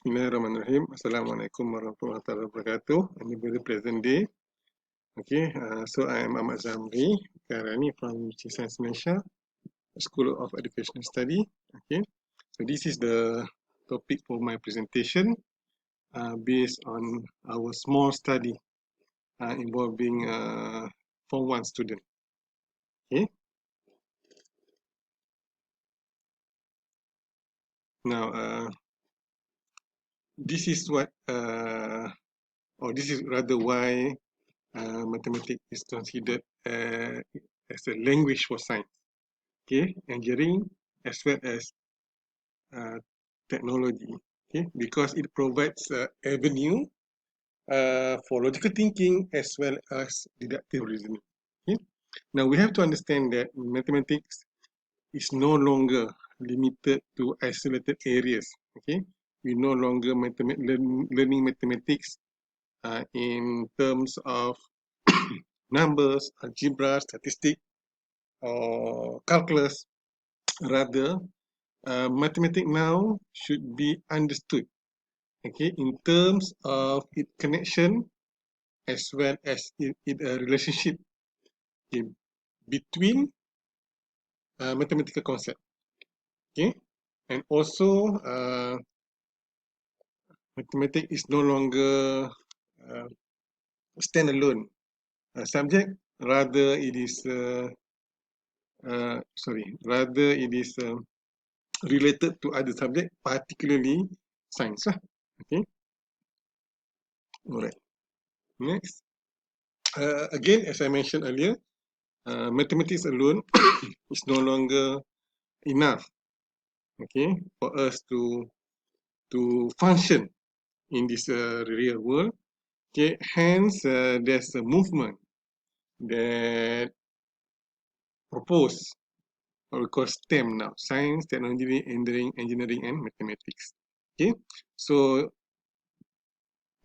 Bismillahirrahmanirrahim. Assalamualaikum warahmatullahi wabarakatuh. Ini very present day. Okay, so I am Ahmad Zamri, Karani from UC Science Malaysia, School of Educational Study. Okay, so this is the topic for my presentation based on our small study involving Form 1 student. Okay, now this is what, or this is rather why mathematics is considered as a language for science. Okay, engineering as well as technology. Okay, because it provides avenue for logical thinking as well as deductive reasoning. Okay, now we have to understand that mathematics is no longer limited to isolated areas. Okay, we no longer learning mathematics in terms of numbers, algebra, statistics, or calculus. Rather, mathematics now should be understood, okay, in terms of its connection as well as it a relationship, okay, between mathematical concept, okay, and also mathematics is no longer uh, standalone subject. Rather, it is rather it is related to other subject, particularly science. Okay, all right. Next, again, as I mentioned earlier, mathematics alone is no longer enough, okay, for us to function in this real world. Okay, hence there's a movement that propose what we call STEM now: science, technology, engineering, and mathematics. Okay, so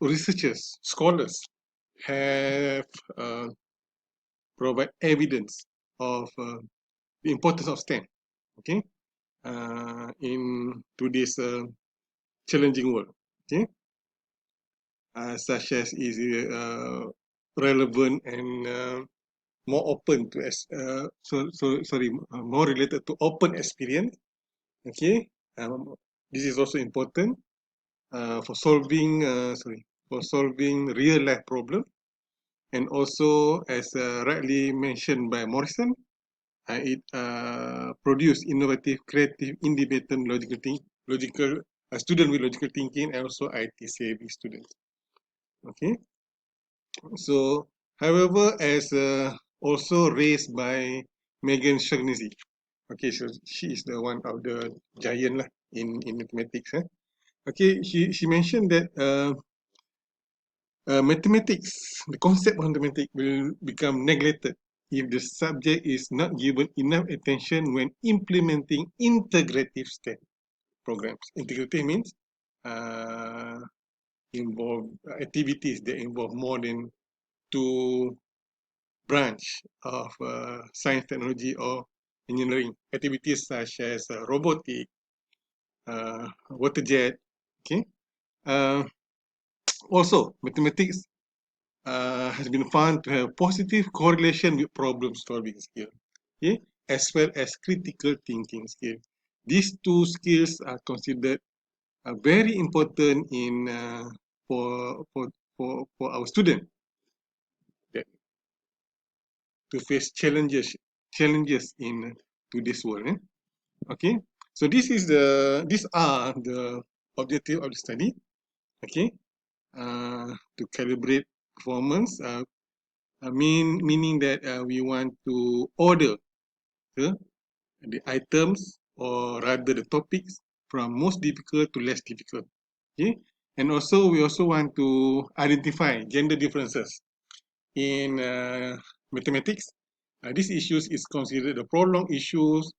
researchers, scholars have provide evidence of the importance of STEM. Okay, in today's challenging world. Okay, such as is relevant and more open to more related to open experience. Okay, this is also important for solving real life problem, and also as rightly mentioned by Morrison, it produce innovative, creative, independent logical student with logical thinking, and also IT savvy students. Okay, so however, as also raised by Megan Shaughnessy, okay, so she is the one of the giant lah in mathematics. Okay, she mentioned that mathematics, the concept of mathematics will become neglected if the subject is not given enough attention when implementing integrative STEM programs. Integrative means involve activities that involve more than two branch of science, technology, or engineering. Activities such as robotic, water jet. Okay. Also, mathematics has been found to have positive correlation with problem solving skill, okay, as well as critical thinking skill. These two skills are considered very important in for our student that to face challenges in today's world. Okay, so these are the objective of the study. Okay, to calibrate performance. Meaning that we want to order the items, or rather the topics, from most difficult to less difficult. Okay, and also we also want to identify gender differences in mathematics. These issues is considered the prolonged issues,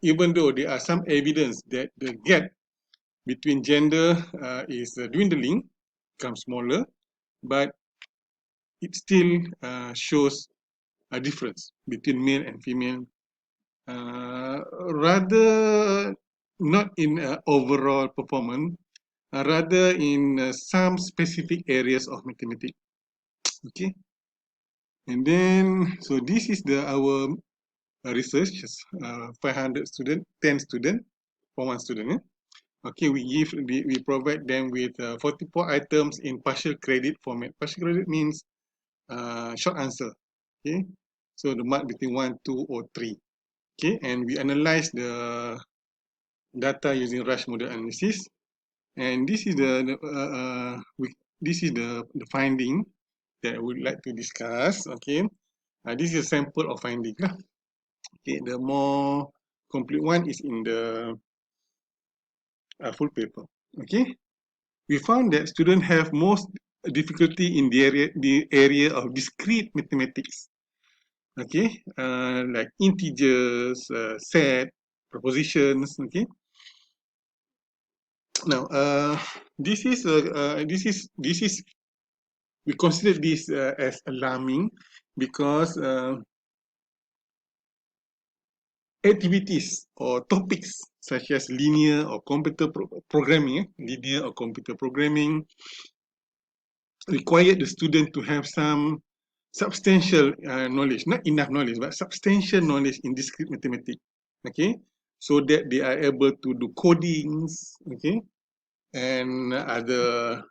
even though there are some evidence that the gap between gender is dwindling, becomes smaller, but it still shows a difference between male and female, rather not in overall performance, rather in some specific areas of mathematics. Okay, and then so this is our research. 500 student, 10 student for one student. Okay, we provide them with 44 items in partial credit format. Partial credit means short answer. Okay, so the mark between 1, 2, or 3. Okay, and we analyze the data using Rush model analysis. And this is the finding that I would like to discuss. Okay, this is a sample of finding lah. Okay, the more complete one is in the full paper. Okay, we found that students have most difficulty in the area of discrete mathematics. Okay, like integers, set, propositions. Okay, now this is we consider this as alarming because activities or topics such as linear or computer programming, linear or computer programming require the student to have some substantial knowledge, not enough knowledge, but substantial knowledge in discrete mathematics, okay, so that they are able to do codings, okay, and other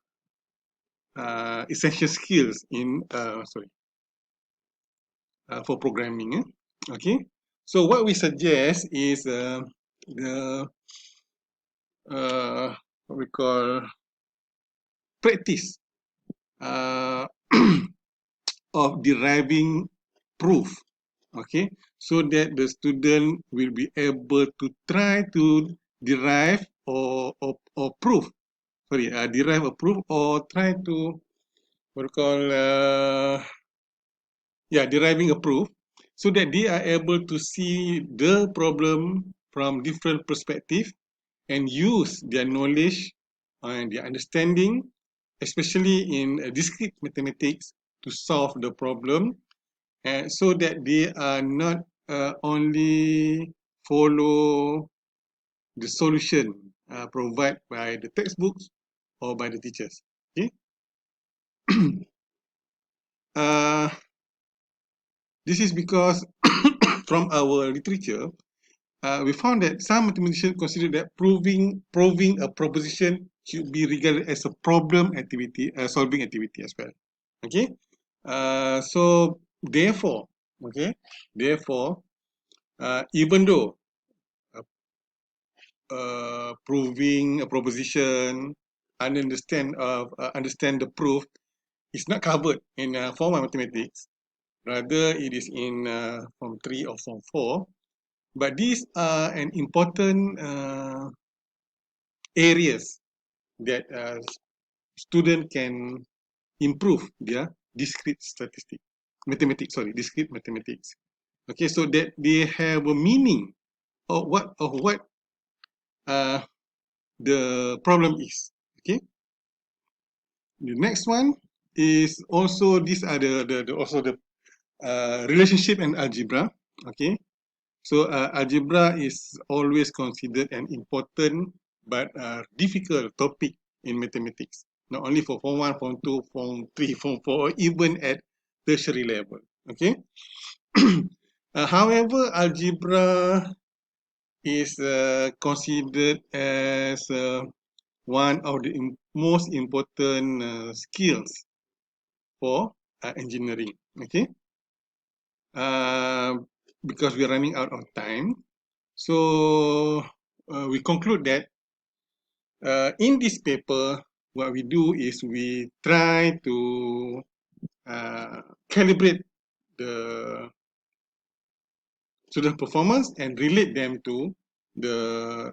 essential skills in for programming. Okay, so what we suggest is the what we call practice uh, of deriving proof. Okay, so that the student will be able to try to derive or prove. Sorry, derive a proof or try to what we call deriving a proof, so that they are able to see the problem from different perspective and use their knowledge and their understanding, especially in discrete mathematics, to solve the problem, and so that they are not only follow the solution provided by the textbooks or by the teachers. Okay. uh, this is because from our literature, we found that some mathematicians consider that proving a proposition should be regarded as a problem activity, solving activity as well. Okay, so therefore, even though proving a proposition, understand the proof is not covered in Form 1 mathematics. Rather, it is in Form 3 or Form 4. But these are an important areas that student can improve their discrete mathematics. Okay, so that they have a meaning of what uh, the problem is. Okay, the next one is also these are the relationship and algebra. Okay, so algebra is always considered an important but difficult topic in mathematics, not only for Form 1, Form 2, Form 3, Form 4, or even at tertiary level. Okay. However, algebra is considered as one of the most important skills for engineering. Okay. Because we are running out of time, so we conclude that in this paper, what we do is we try to calibrate the student performance and relate them to the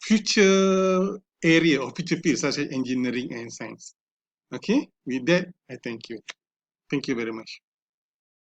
future area or future fields such as engineering and science. Okay, with that, I thank you. Thank you very much.